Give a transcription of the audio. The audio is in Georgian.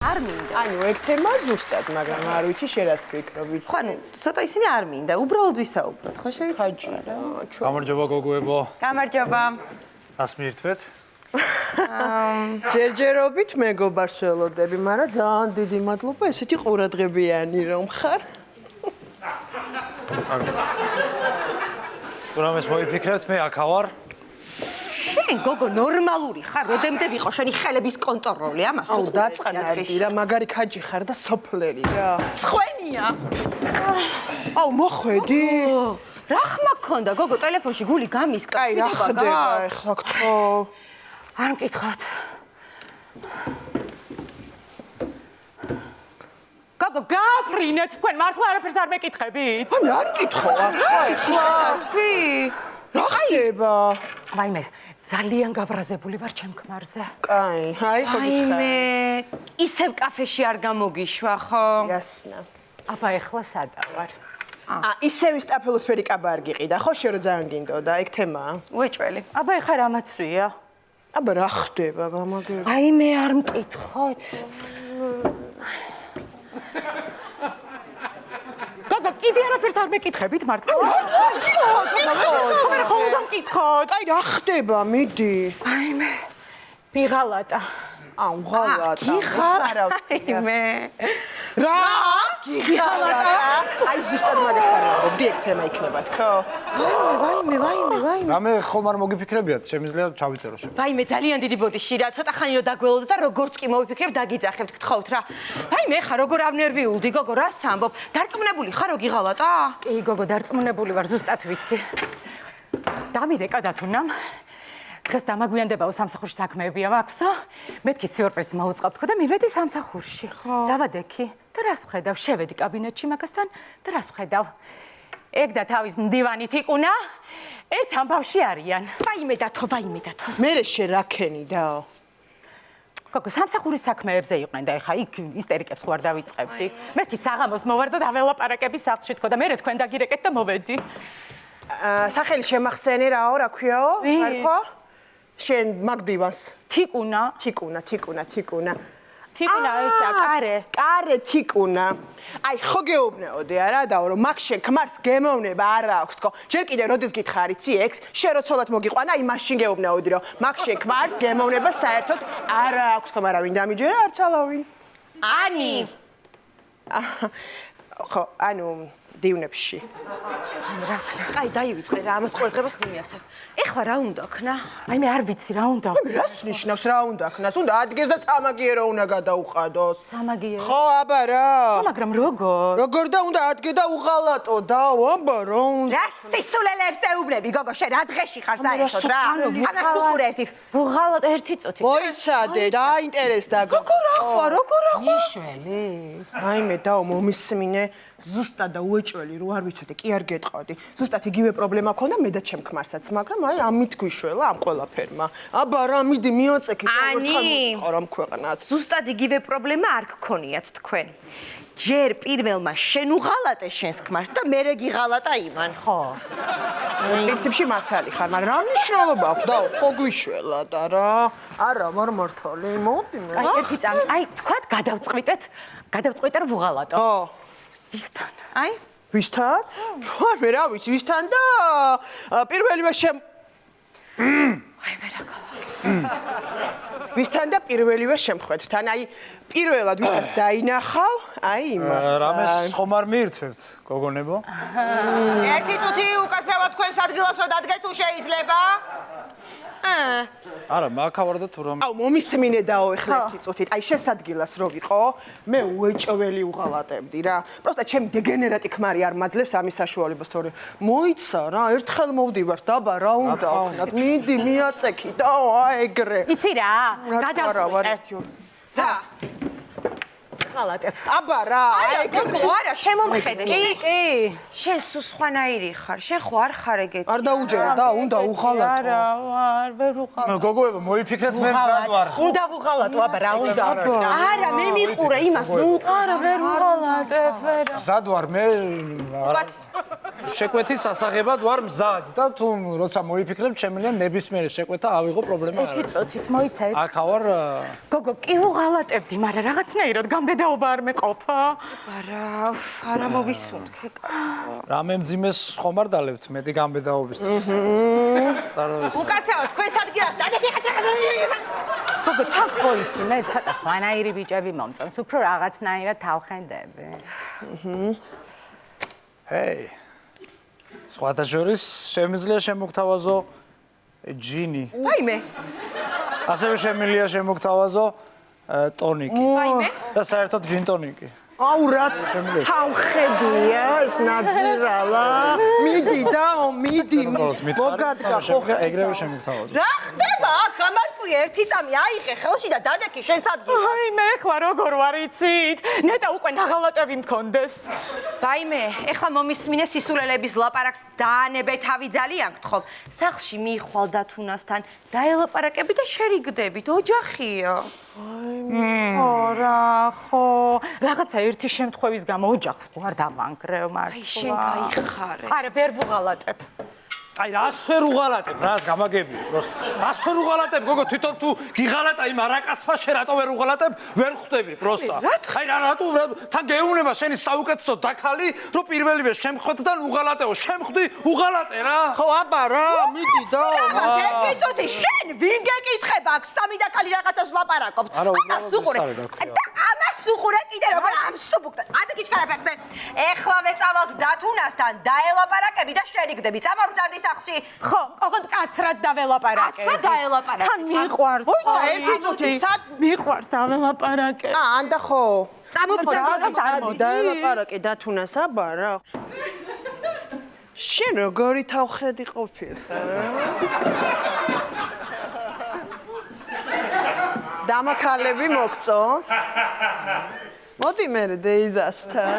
არ მინდა. ანუ ეგ თემა ზუსტად, მაგრამ არ ვიცი შენ რას ფიქრობ, ხო, ანუ ცოტა ისინი არ მინდა, უბრალოდ ვისაუბროთ, ხო შეიძლება? გამარჯობა გოგოებო. გამარჯობა. რას მიირთვეთ? ჯერჯერობით მეგობარს ველოდები, მაგრამ ძალიან დიდი მადლობა ესეთი ყურადღებიანი რომ ხარ. თურმე მოიფიქრეთ, მე აქ ავარ. შენ გოგო ნორმალური ხარ, როდემდე ვიყო შენი ხელების კონტროლი, ამას აუ დაწყნარდი რა, მაგარი ქაჯი ხარ და სოფლერი რა. სხვენია. აუ მოხვედი? რა ხმა გქონდა გოგო ტელეფონში გული გამისკა. კაი რა ხდება ეხლა გთხოვ. არ მკითხოთ. გოგო გააფრინეთ თქვენ მართლა არაფერს არ მეკითხებით? ანუ არ მკითხო ახლა. თქვი? რა ხდება? ვაიმე, ძალიან გაბრაზებული ვარ ჩემ ქმარზე. კაი, აი ხო გითხარ. ვაიმე, ისევ კაფეში არ გამოგიშვა, ხო? იასნა. აბა ეხლა სადა ვარ? ისევ სტაფილოსფერი კაბა არ გიყიდა, ხო შენ რო ძალიან გინდოდა, ეგ თემაა. უეჭველი. აბა ეხლა რა მაცვია? აბა რა ხდება, გამაგერი? ვაიმე, არ მკითხოთ. გოგო, კიდე არაფერს არ მეკითხებით მართლა? ხო, უნდა მკითხოთ. აი რა ხდება, მიდი. ვაიმე, ვიღალატა. აუ, ღალატა. ვაიმე. რა? გიღალატა? აი ზუსტად მაგას არ ვამბობდი, ეგ თემა იქნება, თქო? ვაიმე. რამე ხომ არ მოგიფიქრებიათ, შემიძლია ჩავიწერო შენ. ვაიმე, ძალიან დიდი ბოდიში რა, ცოტა ხანი რომ დაგველოდო და როგორც კი მოვიფიქრებ, დაგიძახებთ, გთხოვთ რა. ვაიმე, ხა როგორ ავნერვიულდი, გოგო, რას ამბობ? დარწმუნებული ხარ, რომ გიღალატა? კი, გოგო, დარწმუნებული ვარ, ზუსტად ვიცი. დამირეკა დათუნამ. დღეს დამაგვიანდებაო სამსახურში საქმეებია მაქვსო. მეთქი სიურპრიზს მოუწყავ თქო და მივედი სამსახურში. დავადექი და რას ვხედავ? შევედი კაბინეტში მაგასთან და რას ვხედავ? ეგ და თავის მდივანი თიკუნა ერთ ამბავში არიან. ვაიმე დათო. მერე შენ რა ქენი და? გოგო, სამსახურის საქმეებზე იყვნენ და ეხა იქ ისტერიკებს ხო არ დავიწყებდი. მეთქი საღამოს მოვარ და დაველაპარაკები სახლში თქო და მერე თქვენ დაგირეკეთ და მოვედი. სახელი შემახსენე რაო, რა ქვიაო? არქო? შენ მაგდივას. თიკუნა. თიკუნა. თიკუნა ესა, კარე თიკუნა. აი ხო გეუბნეოდი არა და რომ მაგ შენ ქმარს გემოვნება არა აქვს თქო. ჯერ კიდე როდის გითხარ იცი ექს, შენ რო ცოლად მოგიყვანა, აი მაშინ გეუბნეოდი რომ მაგ შენ ქმარს გემოვნება საერთოდ არა აქვს თქო, მაგრამ ვინ დამიჯერა არც ალავინ. ანი. ხო, ანუ დივნებში. კაი, დაივიწყე რა, ამას ყურადღებას მიმართებ. ეხლა რა უნდა ქნა? აი მე არ ვიცი რა უნდა. რას ნიშნავს რა უნდა ქნას? უნდა ადგეს და სამაგიერო უნდა გადაუყადოს. სამაგიერო? ხო, აბა რა. ხო, მაგრამ როგორ? როგორ და უნდა ადგე და უღალატო და აბა რა უნდა. რა სისულელებს ეუბნები, გოგო, შენ რა დღეში ხარ საერთოდ რა? ამას უყურე ერთი. ვუღალატ ერთი წუთი. მოიცადე, დაინტერესდა გოგო. როგორ ახვა? ნიშველის. აიმე დაო მომისმინე, ზუსტად და უეჭველი რო არ ვიცოდი, კი არ გეტყოდი. ზუსტად იგივე პრობლემა ქონდა მე და ჩემ ქმარსაც, მაგრამ აი ამით გვიშველა ამ ყველაფერმა. აბა რა, მიდი მიაწექი და ვერთხელ ამ ქვეყნად. ზუსტად იგივე პრობლემა არ გქონიათ თქვენ. ჯერ პირველმა შენ უღალატე შენს ქმარს და მერე გიღალატა იმან, ხო? პრინციპში მართალი ხარ, მაგრამ რა მნიშვნელობა აქვს და ხო გვიშველა და რა. არა, ვარ მართალი, მოდი მე. აი ერთი წამი, აი თქვათ გადავწყვიტე რომ ვუღალატო. ხო. ვისთან? აი ვისთან? ხო, მე რა ვიცი, ვისთან და პირველივე აი მე რა გავაკეთე. ვისთან და პირველივე შემხვედთან. აი პირველად ვისაც დაინახავ, აი იმას. რამეს ხომ არ მიირთვეთ, გოგონებო? ერთი წუთი უკაცრავად თქვენს ადგილას რომ დადგეთ თუ შეიძლება? არა, მაქავარ და თუ რომ აუ მომისმინე დაო ეხლა ერთი წუთით. აი შესადგილას რო ვიყო, მე უეჭველი უღალატებდი რა. პროსტა ჩემი დეგენერატი ქმარი არ მაძლევს ამის საშუალებას, თორე მოიცა რა, ერთხელ მოვდივარ დაბა რა უნდა ვქნათ. მიდი მიაწექი დაო აი ეგრე. იცი რა, გადავწყვიტე. რა? ვღალატებ. აბა რა, აი გოგო, არა, შემომხედე. კი. შენ სულ სხვანაირი ხარ. შენ ხო არ ხარ ეგეთი. არ დაუჯერო და უნდა უღალატო. არა, ვერ უღალატო. გოგოებო, მოიფიქრეთ მე მზად ვარ. უნდა ვუღალატო, აბა რა უნდა? არა, მე მიყურე იმას, ნუ არა, ვერ უღალატებ, ვერ. მზად ვარ მე. შეკვეთის სასაღებად ვარ მზად და თუ როცა მოიფიქრებ, შემიძლია ნებისმიერი შეკვეთა ავიღო პრობლემა არ ერთი არის. წუთით მოიცა ერთ. აქ ავარ გოგო, კი უღალატებდი, მაგრამ რაღაცნაირად გამბედაობა არ მეყოფა. არა მოვისუნთქე კაცო. რამე მძიმეს ხომ არ დალებთ მეტი გამბედაობის. უკაცრავ თქვენს ადგილას დადეთი ხაჭაკა. გოგო, თან ხოიცი, მე ცოტა სხვანაირი ბიჭები მომწონს, უფრო რაღაცნაირად თავხენდები. ჰეი. სხვათა შორის შემიძლია შემოგთავაზო ჯინი. ვაიმე, ასევე შემიძლია შემოგთავაზო ტონიკი ვაიმე. და საერთოდ ჯინ ტონიკი. აუ რა თავხედია ეს ნაძირალა. მიდი და მიდი მოგადგა ხო. ეგრევე შემოგთავაზო. რა ხდება აქ? გამარკვია ერთი წამი აიღე ხელში და დადექი შენს ადგილას. აი მე ხლა როგორ ვარ იცით? ნეტა უკვე ნაღალატები მქონდეს. ვაიმე, ეხლა მომისმინე სისულელების ლაპარაკს დაანებე თავი ძალიან გთხოვ. სახლში მიხვალ დათუნასთან დაელაპარაკები და შერიგდებით, ოჯახია. არა, ხო. რაღაცა ერთი შემთხვევის გამო ოჯახს ხო არ დავანგრევ მართლა. აი შენ გაიხარე. არა, ვერ ვუღალატებ. აი რას ვერ უღალატებ, რას გამაგებია, პროსტ. რას ვერ უღალატებ, გოგო, თვითონ თუ გიღალატა იმ არაკაცმა შენ რატო ვერ უღალატებ, ვერ ხვდები, პროსტა. აი რატო თან გეუბნება შენი საუკეთესო დაქალი, რომ პირველივე შემხვედთან უღალატეო, შემხვდი, უღალატე რა. ხო აბა რა, მიდი და. ერთი წუთი შენ ვინ გეკითხება აქ სამი დაქალი რაღაცას ვლაპარაკობთ. ამას უყურე. ამას უყურე კიდე როგორ ამსუბუქდა. ადა კიჩქარაფეხზე. ეხლავე წავალთ დათუნასთან დაელაპარაკები და შერიგდები. წამოგზავდი სახლში. ხო, ოღონდ კაცრად დაველაპარაკე. კაცრად დაელაპარაკე. თან მიყვარს. მოიცა ერთი წუთი სად მიყვარს დაველაპარაკე. ანდა ხო. წამოგზავდი დაელაპარაკე დათუნას აბა რა. შენ როგორი თავხედი ყოფილ ხარ? დამაქალები მოგწონს? მოდი მე დეიდასთან.